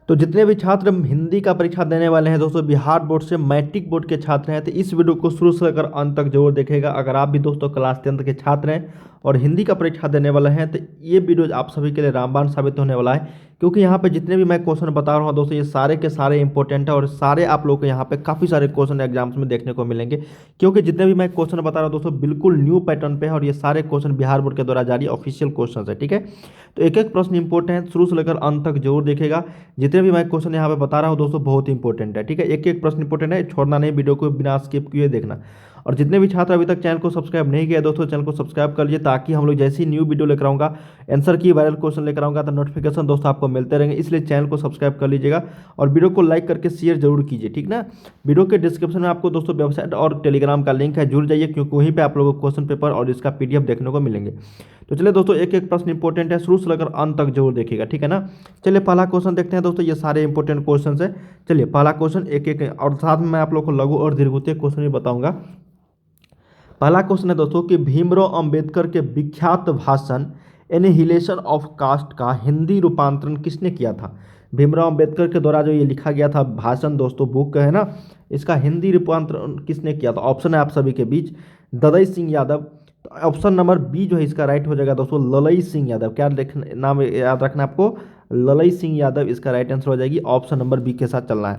तो जितने भी छात्र हिंदी का परीक्षा देने वाले हैं दोस्तों, बिहार बोर्ड से मैट्रिक बोर्ड के छात्र हैं, तो इस वीडियो को शुरू से लेकर अंत तक जरूर देखेगा। अगर आप भी दोस्तों क्लास 10 के छात्र हैं और हिंदी का परीक्षा देने वाले हैं, तो ये वीडियो आप सभी के लिए रामबाण साबित होने वाला है, क्योंकि यहाँ पे जितने भी मैं क्वेश्चन बता रहा हूँ दोस्तों, ये सारे के सारे इंपॉर्टेंट है और सारे आप लोग को यहाँ पे काफ़ी सारे क्वेश्चन एग्जाम्स में देखने को मिलेंगे। क्योंकि जितने भी मैं क्वेश्चन बता रहा हूँ दोस्तों, बिल्कुल न्यू पैटर्न पे है और ये सारे क्वेश्चन बिहार बोर्ड के द्वारा जारी ऑफिशियल क्वेश्चन है, ठीक है। तो एक एक प्रश्न इंपॉर्टेंट है, शुरू से लेकर अंत तक जरूर देखेगा। जितने भी मैं क्वेश्चन यहाँ पे बता रहा हूँ दोस्तों, बहुत इंपॉर्टेंट है, ठीक है। एक एक प्रश्न इंपॉर्टेंट है, छोड़ना नहीं, वीडियो को बिना स्किप किए देखना। और जितने भी छात्र अभी तक चैनल को सब्सक्राइब नहीं किया दोस्तों, चैनल को सब्सक्राइब कर लीजिए, ताकि हम लोग जैसी न्यू वीडियो लेकर आऊँगा, आंसर की वायरल क्वेश्चन लेकर आऊँगा, तो नोटिफिकेशन दोस्तों आपको मिलते रहेंगे। इसलिए चैनल को सब्सक्राइब कर लीजिएगा और वीडियो को लाइक करके शेयर जरूर कीजिए, ठीक ना। वीडियो के डिस्क्रिप्शन में आपको दोस्तों वेबसाइट और टेलीग्राम का लिंक है, जुड़ जाइए, क्योंकि वहीं पर आप लोगों को क्वेश्चन पेपर और इसका PDF देखने को मिलेंगे। तो चलिए दोस्तों, एक एक प्रश्न इंपॉर्टेंट है, शुरू से लेकर अंत तक जरूर देखिएगा, ठीक है ना। चलिए पहला क्वेश्चन देखते हैं दोस्तों, ये सारे इंपॉर्टेंट क्वेश्चन है। चलिए पहला क्वेश्चन एक एक, और साथ में मैं आप लोग को लघु और दीर्घित क्वेश्चन भी बताऊंगा। पहला क्वेश्चन है दोस्तों कि भीमराव अंबेडकर के विख्यात भाषण एनिहिलेशन ऑफ कास्ट का हिंदी रूपांतरण किसने किया था। भीमराव अंबेडकर के द्वारा जो ये लिखा गया था भाषण दोस्तों, बुक है ना, इसका हिंदी रूपांतरण किसने किया था। ऑप्शन है आप सभी के बीच, ददई सिंह यादव। तो ऑप्शन नंबर बी जो है इसका राइट हो जाएगा दोस्तों, ललई सिंह यादव। क्या नाम याद रखना है आपको, ललई सिंह यादव इसका राइट आंसर हो जाएगी। ऑप्शन नंबर बी के साथ चलना है।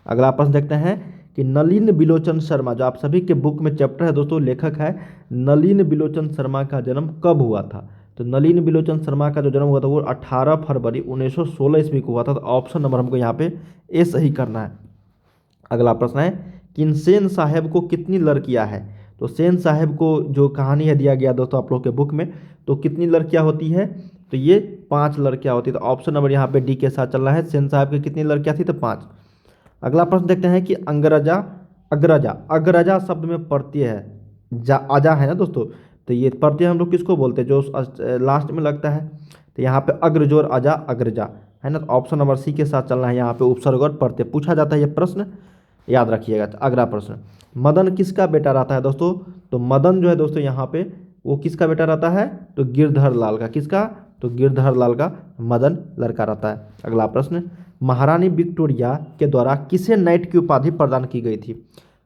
अगला प्रश्न देखते हैं कि नलिन बिलोचन शर्मा, जो आप सभी के बुक में चैप्टर है दोस्तों, लेखक है नलिन बिलोचन शर्मा, का जन्म कब हुआ था। तो नलिन बिलोचन शर्मा का जो जन्म हुआ था वो 18 फरवरी 1916 ईस्वी को हुआ था। तो ऑप्शन नंबर हमको यहाँ पे ए सही करना है। अगला प्रश्न है कि सेन साहेब को कितनी लड़कियां हैं। तो सेन साहेब को जो कहानी है दिया गया दोस्तों आप लोग के बुक में, तो कितनी लड़कियां होती है, तो ये 5 लड़कियां होती है। तो ऑप्शन नंबर यहाँ पे डी के साथ चलना है। सेन साहब की कितनी लड़कियां थी, तो 5। अगला प्रश्न देखते हैं कि अंग्रजा अग्रजा, अग्रजा शब्द में प्रत्यय है जा, आजा है ना दोस्तों, तो ये प्रत्यय हम लोग किसको बोलते हैं, जो लास्ट में लगता है। तो यहाँ पे अग्र जोर अजा अग्रजा है ना। तो ऑप्शन नंबर सी के साथ चलना है। यहाँ पे उपसर्ग और प्रत्यय पूछा जाता है, ये प्रश्न याद रखिएगा। अगला प्रश्न, मदन किसका बेटा रहता है दोस्तों। तो मदन जो है दोस्तों यहाँ पे वो किसका बेटा रहता है, तो गिरधर लाल का। किसका, तो गिरधर लाल का मदन लड़का रहता है। अगला प्रश्न, महारानी विक्टोरिया के द्वारा किसे नाइट की उपाधि प्रदान की गई थी।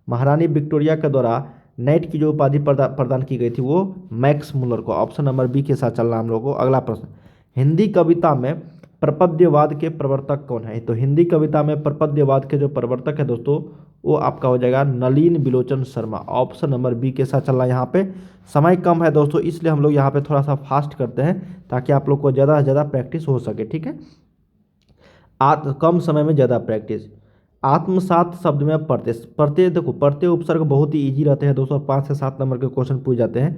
महारानी विक्टोरिया के द्वारा नाइट की जो उपाधि प्रदान की गई थी वो मैक्स मुलर को। ऑप्शन नंबर बी के साथ चलना हम लोग को। अगला प्रश्न, हिंदी कविता में प्रपद्यवाद के प्रवर्तक कौन है। तो हिंदी कविता में प्रपद्यवाद के जो प्रवर्तक है दोस्तों, वो आपका हो जाएगा नलिन बिलोचन शर्मा। ऑप्शन नंबर बी के साथ चलना। यहाँ पे समय कम है दोस्तों, इसलिए हम लोग यहाँ पे थोड़ा सा फास्ट करते हैं, ताकि आप लोग को ज़्यादा से ज़्यादा प्रैक्टिस हो सके, ठीक है। कम समय में ज़्यादा प्रैक्टिस। आत्मसात शब्द में प्रत्यय, प्रत्यय देखो, प्रत्यय उपसर्ग बहुत ही इजी रहते हैं दोस्तों, 5 से 7 नंबर के क्वेश्चन पूछ जाते हैं।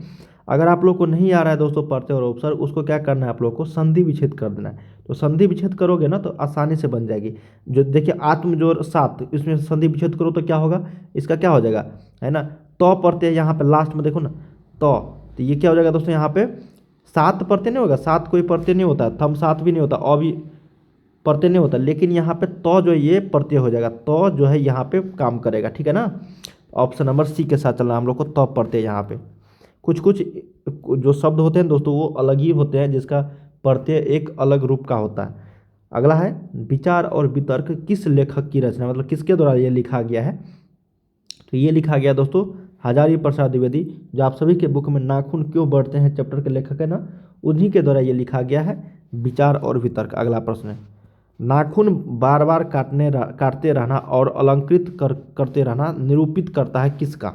अगर आप लोग को नहीं आ रहा है दोस्तों प्रत्यय और उपसर्ग, उसको क्या करना है आप लोग को, संधि विच्छेद कर देना है। तो संधि विच्छेद करोगे ना तो आसानी से बन जाएगी। जो देखिए आत्म जोर सात, इसमें संधि विच्छेद करो तो क्या होगा, इसका क्या हो जाएगा, है ना, तो प्रत्यय यहाँ पे लास्ट में देखो ना, तो ये क्या हो जाएगा दोस्तों, यहाँ पे 7 प्रत्यय नहीं होगा, 7 कोई प्रत्यय नहीं होता, थम 7 भी नहीं होता, भी प्रत्यय नहीं होता, लेकिन यहाँ पे तो जो ये प्रत्यय हो जाएगा, तो जो है यहाँ पे काम करेगा, ठीक है ना। ऑप्शन नंबर सी के साथ चलना हम लोग को, तो प्रत्यय। यहाँ पे कुछ कुछ जो शब्द होते हैं दोस्तों वो अलग ही होते हैं, जिसका प्रत्यय एक अलग रूप का होता है। अगला है, विचार और वितर्क किस लेखक की रचना, मतलब किसके द्वारा ये लिखा गया है। तो ये लिखा गया दोस्तों हजारी प्रसाद द्विवेदी, जो आप सभी के बुक में नाखून क्यों बढ़ते हैं चैप्टर के लेखक है ना, उन्हीं के द्वारा ये लिखा गया है, विचार और वितर्क। अगला प्रश्न है, नाखून बार बार काटते रहना और अलंकृत करते रहना निरूपित करता है किसका,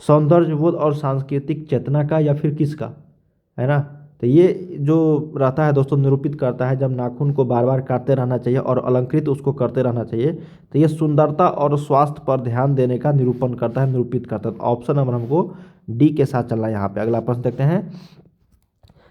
सौंदर्यबोध और सांस्कृतिक चेतना का, या फिर किसका, है ना। तो ये जो रहता है दोस्तों निरूपित करता है, जब नाखून को बार बार काटते रहना चाहिए और अलंकृत उसको करते रहना चाहिए, तो ये सुंदरता और स्वास्थ्य पर ध्यान देने का निरूपण करता है, निरूपित करता है। तो ऑप्शन नंबर हमको डी के साथ चलना है यहाँ पे। अगला प्रश्न देखते हैं।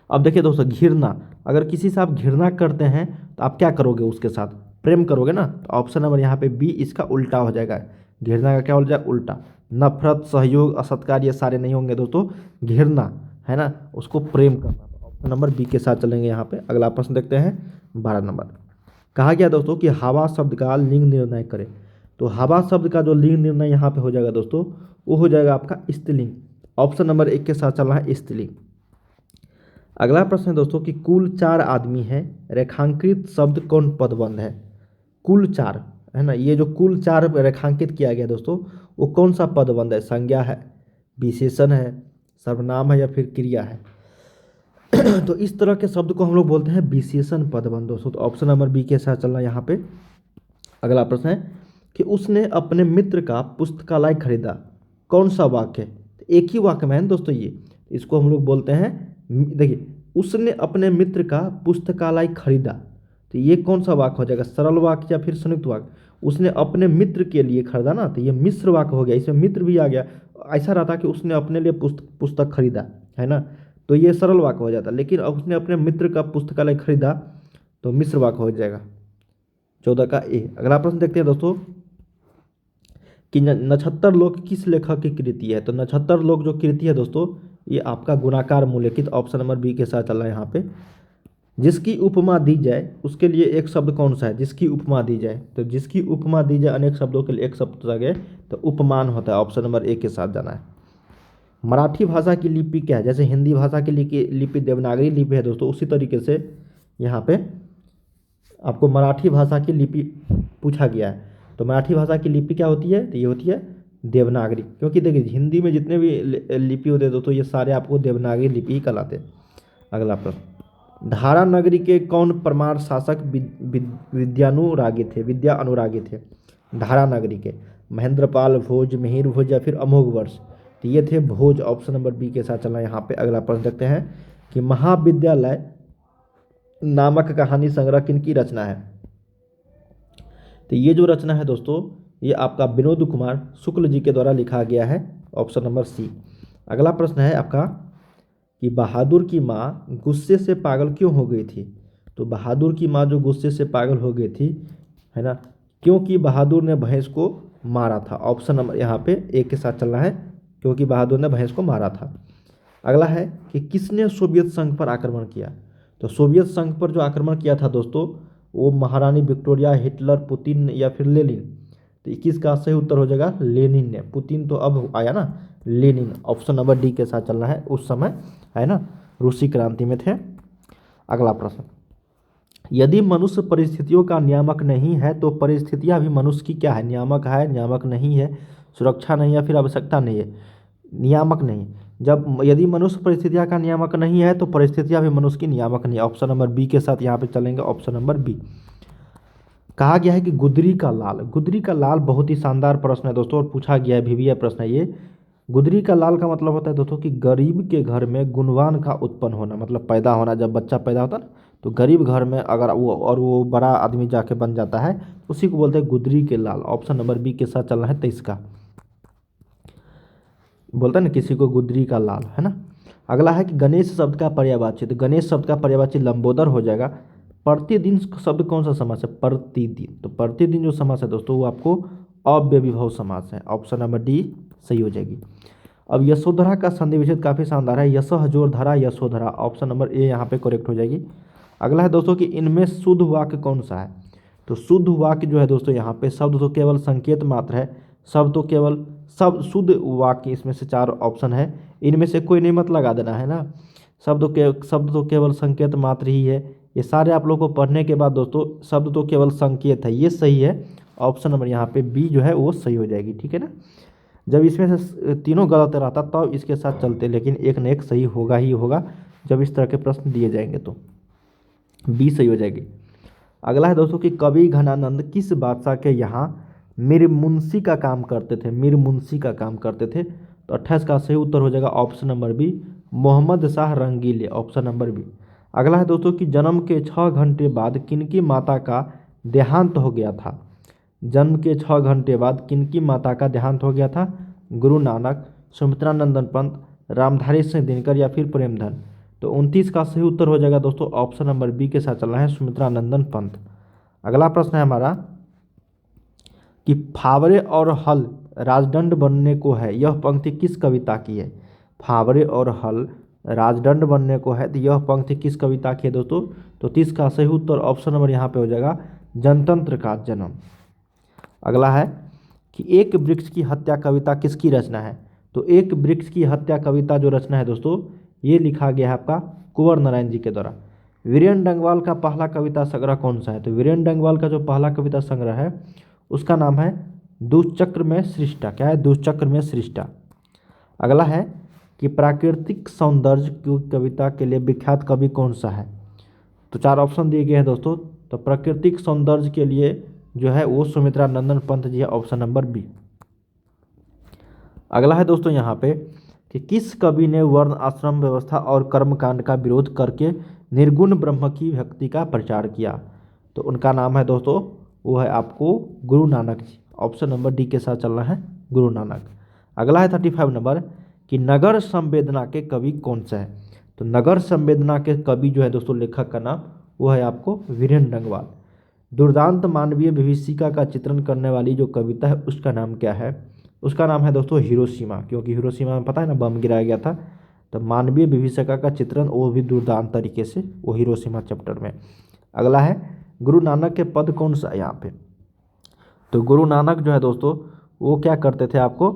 अब देखिए दोस्तों, घृणा, अगर किसी से आप घृणा करते हैं तो आप क्या करोगे, उसके साथ प्रेम करोगे ना। तो ऑप्शन नंबर यहाँ पे बी इसका उल्टा हो जाएगा, घृणा का क्या हो जाएगा, उल्टा। नफरत, सहयोग, असत्कार ये सारे नहीं होंगे दोस्तों, घृणा है ना, उसको प्रेम करना। तो ऑप्शन नंबर बी के साथ चलेंगे यहाँ पे। अगला प्रश्न देखते हैं 12 नंबर। कहा गया दोस्तों कि हवा शब्द का लिंग निर्णय करें। तो हवा शब्द का जो लिंग निर्णय यहाँ पे हो जाएगा दोस्तों, वो हो जाएगा आपका स्त्रीलिंग। ऑप्शन नंबर 1 के साथ चलना है, स्त्रीलिंग। अगला प्रश्न है दोस्तों कि कुल 4 आदमी हैं, रेखांकित शब्द कौन पदबंध है। कुल चार, है ना, ये जो कुल चार रेखांकित किया गया दोस्तों, वो कौन सा पदबंध है? संज्ञा है, विशेषण है, सर्वनाम है या फिर क्रिया है? तो इस तरह के शब्द को हम लोग बोलते हैं विशेषण पदबंध दोस्तों। तो ऑप्शन नंबर बी के साथ चलना यहाँ पे। अगला प्रश्न है कि उसने अपने मित्र का पुस्तकालय खरीदा, कौन सा वाक्य है? एक ही वाक्य में है दोस्तों ये, इसको हम लोग बोलते हैं, देखिए, उसने अपने मित्र का पुस्तकालय खरीदा, तो ये कौन सा वाक्य हो जाएगा? सरल वाक्य या फिर संयुक्त वाक्य? उसने अपने मित्र के लिए खरीदा ना, तो ये मिश्र वाक्य हो गया, इसमें मित्र भी आ गया। ऐसा रहता कि उसने अपने लिए पुस्तक खरीदा, है ना, तो ये सरल वाक्य हो जाता। लेकिन अब उसने अपने मित्र का पुस्तकालय खरीदा, तो मिश्र वाक्य हो जाएगा। 14 का ए। अगला प्रश्न देखते हैं दोस्तों कि नक्षत्र लोक किस लेखक की कृति है? तो नक्षत्र लोक जो कृति है दोस्तों, ये आपका गुणाकार मूल्यलिखित, ऑप्शन नंबर बी के साथ चल रहा है यहाँ पे। जिसकी उपमा दी जाए उसके लिए एक शब्द कौन सा है? जिसकी उपमा दी जाए, तो जिसकी उपमा दी जाए अनेक शब्दों के लिए एक शब्द लगे तो उपमान होता है, ऑप्शन नंबर ए के साथ जाना है। मराठी भाषा की लिपि क्या है? जैसे हिंदी भाषा की लिपि देवनागरी लिपि है दोस्तों, उसी तरीके से यहाँ पे आपको मराठी भाषा की लिपि पूछा गया है। तो मराठी भाषा की लिपि क्या होती है? तो ये होती है देवनागरी, क्योंकि देखिए हिंदी में जितने भी लिपि होते हैं दोस्तों, ये सारे आपको देवनागरी लिपि ही कहलाते हैं। अगला प्रश्न, धारा नगरी के कौन परमार शासक विद्यानुरागी थे? धारा नगरी के महेंद्रपाल, भोज, मिहिर भोज या फिर अमोघ वर्ष? तो ये थे भोज, ऑप्शन नंबर बी के साथ चलना यहाँ पे। अगला प्रश्न देखते हैं कि महाविद्यालय नामक कहानी संग्रह किनकी रचना है? तो ये जो रचना है दोस्तों, ये आपका विनोद कुमार शुक्ल जी के द्वारा लिखा गया है, ऑप्शन नंबर सी। अगला प्रश्न है आपका कि बहादुर की माँ गुस्से से पागल क्यों हो गई थी? तो बहादुर की माँ जो गुस्से से पागल हो गई थी, है ना, क्योंकि बहादुर ने भैंस को मारा था, ऑप्शन नंबर यहाँ पे एक के साथ चलना है, क्योंकि बहादुर ने भैंस को मारा था। अगला है कि किसने सोवियत संघ पर आक्रमण किया? तो सोवियत संघ पर जो आक्रमण किया था दोस्तों, वो महारानी विक्टोरिया, हिटलर, पुतिन या फिर लेनिन? तो 21 का सही उत्तर हो जाएगा लेनिन ने। पुतिन तो अब आया ना, लेनिन, ऑप्शन नंबर डी के साथ चलना है। उस समय, है ना, रूसी क्रांति में थे। अगला प्रश्न, यदि मनुष्य परिस्थितियों का नियामक नहीं है तो परिस्थितियां भी मनुष्य की क्या है? नियामक है, नियामक नहीं है, सुरक्षा नहीं, या फिर आवश्यकता नहीं है? नियामक नहीं। जब यदि मनुष्य परिस्थितियां का नियामक नहीं है तो परिस्थितियां भी मनुष्य की नियामक नहीं, ऑप्शन नंबर बी के साथ यहाँ पे चलेंगे, ऑप्शन नंबर बी। कहा गया है कि गुदरी का लाल, गुदरी का लाल बहुत ही शानदार प्रश्न है दोस्तों, और पूछा गया है भी प्रश्न है ये। गुदरी का लाल का मतलब होता है दोस्तों कि गरीब के घर में गुणवान का उत्पन्न होना, मतलब पैदा होना। जब बच्चा पैदा होता है ना, तो गरीब घर में अगर वो बड़ा आदमी जाके बन जाता है, उसी को बोलते हैं गुदरी के लाल, ऑप्शन नंबर बी के साथ चलना है 23 का। बोलता है ना किसी को गुदरी का लाल, है ना। अगला है कि गणेश शब्द का पर्यायवाची, तो गणेश शब्द का पर्यायवाची लंबोदर हो जाएगा। प्रतिदिन शब्द कौन सा समास है? प्रतिदिन। तो प्रतिदिन जो समास है दोस्तों, वो आपको अव्ययीभाव समास है, ऑप्शन नंबर डी सही हो जाएगी। अब यशोधरा का संधि विच्छेद काफ़ी शानदार है, यशः जोर धरा यशोधरा, ऑप्शन नंबर ए यहाँ पे करेक्ट हो जाएगी। अगला है दोस्तों कि इनमें शुद्ध वाक्य कौन सा है? तो शुद्ध वाक्य जो है दोस्तों, यहाँ पे शब्द तो केवल संकेत मात्र है, शब्द शुद्ध वाक्य इसमें से 4 ऑप्शन है, इनमें से कोई नहीं मत लगा देना, है ना। शब्द तो केवल संकेत मात्र ही है। ये सारे आप लोग को पढ़ने के बाद दोस्तों, शब्द तो केवल संकेत है, ये सही है, ऑप्शन नंबर यहाँ पे बी जो है वो सही हो जाएगी, ठीक है ना। जब इसमें से तीनों गलत रहता तब इसके साथ चलते, लेकिन एक न एक सही होगा ही होगा जब इस तरह के प्रश्न दिए जाएंगे, तो बी सही हो जाएगी। अगला है दोस्तों कि कवि घनानंद किस बादशाह के यहाँ मीर मुंशी का काम करते थे? मीर मुंशी का काम करते थे, तो 28 का सही उत्तर हो जाएगा option number B, Mohammad Shah Rangile, option number B. अगला है दोस्तों कि जन्म के 6 घंटे बाद किनकी माता का देहांत हो गया था? जन्म के 6 घंटे बाद किनकी माता का देहांत हो गया था? गुरु नानक, सुमित्रानंदन पंत, रामधारी सिंह दिनकर या फिर प्रेमधन? तो 29 का सही उत्तर हो जाएगा दोस्तों, ऑप्शन नंबर बी के साथ चलना है, सुमित्रानंदन पंत। अगला प्रश्न है हमारा कि फावरे और हल राजदंड बनने को है, यह पंक्ति किस कविता की है? फावरे और हल राजदंड बनने को है, तो यह पंक्ति किस कविता की है दोस्तों? तो 30 का सही उत्तर ऑप्शन नंबर यहाँ पे हो जाएगा, जनतंत्र का जन्म। अगला है कि एक वृक्ष की हत्या कविता किसकी रचना है? तो एक वृक्ष की हत्या कविता जो रचना है दोस्तों, ये लिखा गया है आपका कुंवर नारायण जी के द्वारा। वीरेन डंगवाल का पहला कविता संग्रह कौन सा है? तो वीरेन डंगवाल का जो पहला कविता संग्रह है उसका नाम है दुष्चक्र में सृष्टा। क्या है? दुष्चक्र में सृष्टा। अगला है कि प्राकृतिक सौंदर्य की कविता के लिए विख्यात कवि कौन सा है? तो 4 ऑप्शन दिए गए हैं दोस्तों। तो प्राकृतिक सौंदर्य के लिए जो है वो सुमित्रा नंदन पंत जी है, ऑप्शन नंबर बी। अगला है दोस्तों यहाँ पे कि किस कवि ने वर्ण आश्रम व्यवस्था और कर्मकांड का विरोध करके निर्गुण ब्रह्म की भक्ति का प्रचार किया? तो उनका नाम है दोस्तों, वो है आपको Guru Nanak ji. Option number D के साथ चलना है, गुरु नानक। अगला है 35 नंबर कि नगर संवेदना के कवि कौन सा है? तो नगर संवेदना के कवि जो है दोस्तों, लेखक का नाम वो है आपको वीरेन डंगवाल। दुर्दांत मानवीय विभीषिका का चित्रण करने वाली जो कविता है उसका नाम क्या है? उसका नाम है दोस्तों हिरोशिमा, क्योंकि हिरोशिमा में पता है ना बम गिराया गया था। तो मानवीय विभीषिका का चित्रण वो भी दुर्दांत तरीके से, वो हिरोशिमा चैप्टर में। अगला है गुरु नानक के पद कौन सा है यहाँ पे? तो गुरु नानक जो है दोस्तों वो क्या करते थे, आपको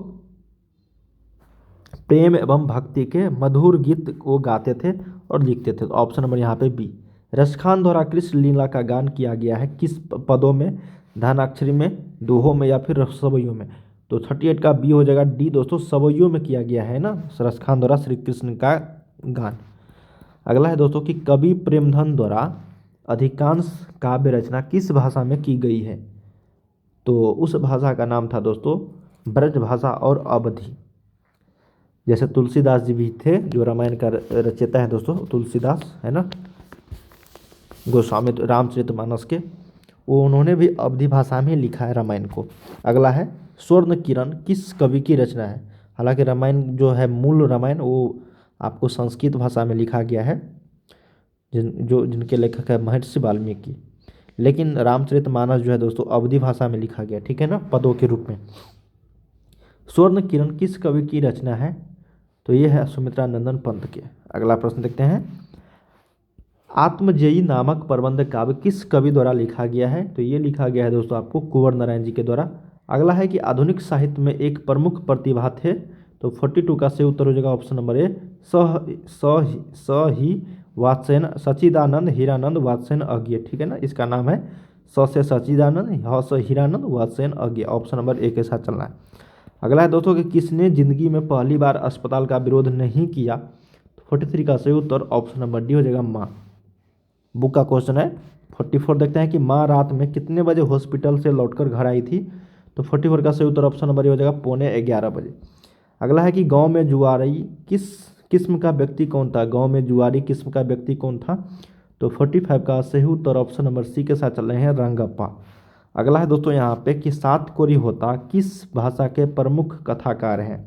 प्रेम एवं भक्ति के मधुर गीत वो गाते थे और लिखते थे। तो ऑप्शन नंबर यहाँ पे बी। रसखान द्वारा कृष्ण लीला का गान किया गया है किस पदों में? धनाक्षरी में, दोहों में, या फिर सवैयों में? तो 38 का बी हो जाएगा डी दोस्तों, सवैयों में किया गया है ना रसखान द्वारा श्री कृष्ण का गान। अगला है दोस्तों कि कवि प्रेमधन द्वारा अधिकांश काव्य रचना किस भाषा में की गई है? तो उस भाषा का नाम था दोस्तों ब्रज भाषा और अवधी। जैसे तुलसीदास जी भी थे, जो रामायण का रचयिता है दोस्तों, तुलसीदास है ना, गोस्वामी रामचरितमानस के, वो उन्होंने भी अवधी भाषा में लिखा है रामायण को। अगला है स्वर्ण किरण किस कवि की रचना है? हालांकि रामायण जो है, मूल रामायण वो आपको संस्कृत भाषा में लिखा गया है, जिनके लेखक है महर्षि वाल्मीकि, लेकिन रामचरितमानस जो है दोस्तों अवधी भाषा में लिखा गया, ठीक है ना, पदों के रूप में। स्वर्ण किरण किस कवि की रचना है? तो ये है सुमित्रा नंदन पंत के। अगला प्रश्न देखते हैं, आत्मजेयी नामक प्रबंध काव्य किस कवि द्वारा लिखा गया है? तो ये लिखा गया है दोस्तों आपको कुंवर नारायण जी के द्वारा। अगला है कि आधुनिक साहित्य में एक प्रमुख प्रतिभा थे। तो 42 का सही उत्तर हो जाएगा ऑप्शन नंबर ए, स ही वात्स्यन सच्चिदानंद हीरानंद वात्स्यन अज्ञ, ठीक है ना। इसका नाम है स से सच्चिदानंद, ह से Hiranand, Vatsyayan Agyeya. Option number A के साथ चलना है। अगला है दोस्तों कि किसने जिंदगी में पहली बार अस्पताल का विरोध नहीं किया? 43 का सही उत्तर ऑप्शन नंबर डी हो जाएगा, माँ। बुक का क्वेश्चन है 44। देखते हैं कि माँ रात में कितने बजे हॉस्पिटल से लौटकर घर आई थी? तो 44 का सही उत्तर ऑप्शन नंबर ए हो जाएगा, 11:15 बजे। अगला है कि गांव में जुआरी किस किस्म का व्यक्ति कौन था? गांव में जुआरी किस्म का व्यक्ति कौन था? तो 45 का सही उत्तर ऑप्शन नंबर सी के साथ चल रहे हैं, रंगप्पा। अगला है दोस्तों यहाँ पे कि सातकरी होता किस भाषा के प्रमुख कथाकार हैं?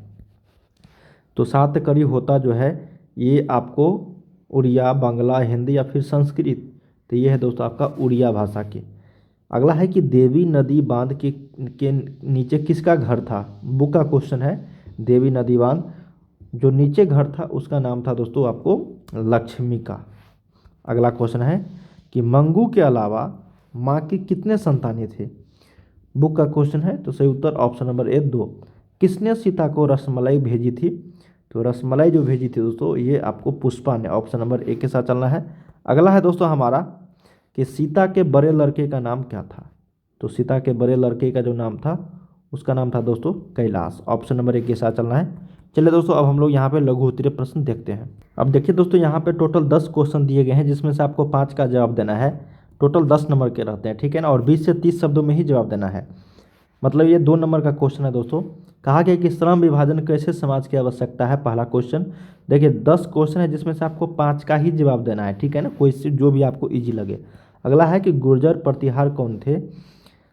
तो सातकरी होता जो है ये आपको उड़िया, बांग्ला, हिंदी या फिर संस्कृत? तो ये है दोस्तों आपका उड़िया भाषा के। अगला है कि देवी नदी बांध के नीचे किसका घर था? बुक का क्वेश्चन है, देवी नदी बांध जो नीचे घर था उसका नाम था दोस्तों आपको लक्ष्मी का। अगला क्वेश्चन है कि मंगू के अलावा माँ की कितने संतानें थे? बुक का क्वेश्चन है, तो सही उत्तर ऑप्शन नंबर ए 2। किसने सीता को रसमलाई भेजी थी? तो रसमलाई जो भेजी थी दोस्तों ये आपको पुष्पा ने। ऑप्शन नंबर ए के साथ चलना है। अगला है दोस्तों हमारा कि सीता के बड़े लड़के का नाम क्या था? तो सीता के बड़े लड़के का जो नाम था उसका नाम था दोस्तों कैलाश। ऑप्शन नंबर ए के साथ चलना है। चलिए दोस्तों अब हम लोग यहाँ पे लघु उत्तरीय प्रश्न देखते हैं। अब देखिए दोस्तों यहाँ पे टोटल 10 क्वेश्चन दिए गए हैं, जिसमें से आपको 5 का जवाब देना है। टोटल 10 नंबर के रहते हैं, ठीक है ना, और 20 से 30 शब्दों में ही जवाब देना है। मतलब ये 2 नंबर का क्वेश्चन है दोस्तों। कहा गया कि श्रम विभाजन कैसे समाज की आवश्यकता है, पहला क्वेश्चन। देखिए 10 क्वेश्चन है जिसमें से आपको 5 का ही जवाब देना है, ठीक है ना, कोई से जो भी आपको ईजी लगे। अगला है कि गुर्जर प्रतिहार कौन थे?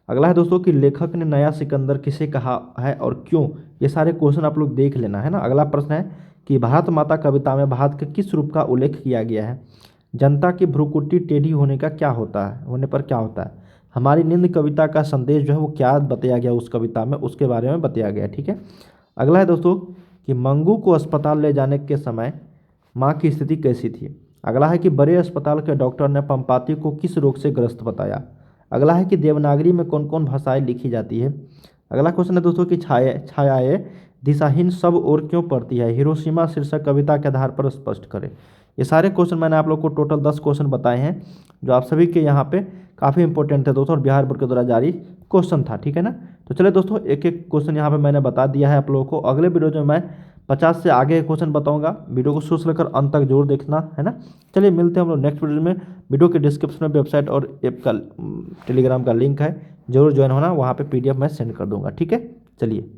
अगला है दोस्तों कि लेखक ने नया सिकंदर किसे कहा है और क्यों? ये सारे क्वेश्चन आप लोग देख लेना है ना। अगला प्रश्न है कि भारत माता कविता में भारत के किस रूप का उल्लेख किया गया है? जनता की भ्रुकुटी टेढ़ी होने का क्या होता है, होने पर क्या होता है? हमारी नींद कविता का संदेश जो है वो क्या बताया गया उस कविता में, उसके बारे में बताया गया, ठीक है। अगला है दोस्तों कि मंगू को अस्पताल ले जाने के समय माँ की स्थिति कैसी थी? अगला है कि बड़े अस्पताल के डॉक्टर ने पंपाती को किस रोग से ग्रस्त बताया? अगला है कि देवनागरी में कौन कौन भाषाएं लिखी जाती है? अगला क्वेश्चन है दोस्तों कि छायाएं दिशाहीन सब और क्यों पड़ती है? हिरोशिमा शीर्षक कविता के आधार पर स्पष्ट करें। ये सारे क्वेश्चन मैंने आप लोग को टोटल 10 क्वेश्चन बताए हैं जो आप सभी के यहाँ पे काफ़ी इंपॉर्टेंट थे दोस्तों और बिहार बोर्ड के द्वारा जारी क्वेश्चन था, ठीक है ना। तो चलिए दोस्तों एक एक क्वेश्चन यहाँ पे मैंने बता दिया है आप लोगों को। अगले वीडियो में मैं 50 से आगे क्वेश्चन बताऊंगा। वीडियो को शुरू से लेकर अंत तक जरूर देखना, है ना। चलिए मिलते हैं हम लोग नेक्स्ट वीडियो में। वीडियो के डिस्क्रिप्शन में वेबसाइट और ऐप का टेलीग्राम का लिंक है, जरूर ज्वाइन होना, वहाँ पे PDF मैं सेंड कर दूंगा, ठीक है। चलिए।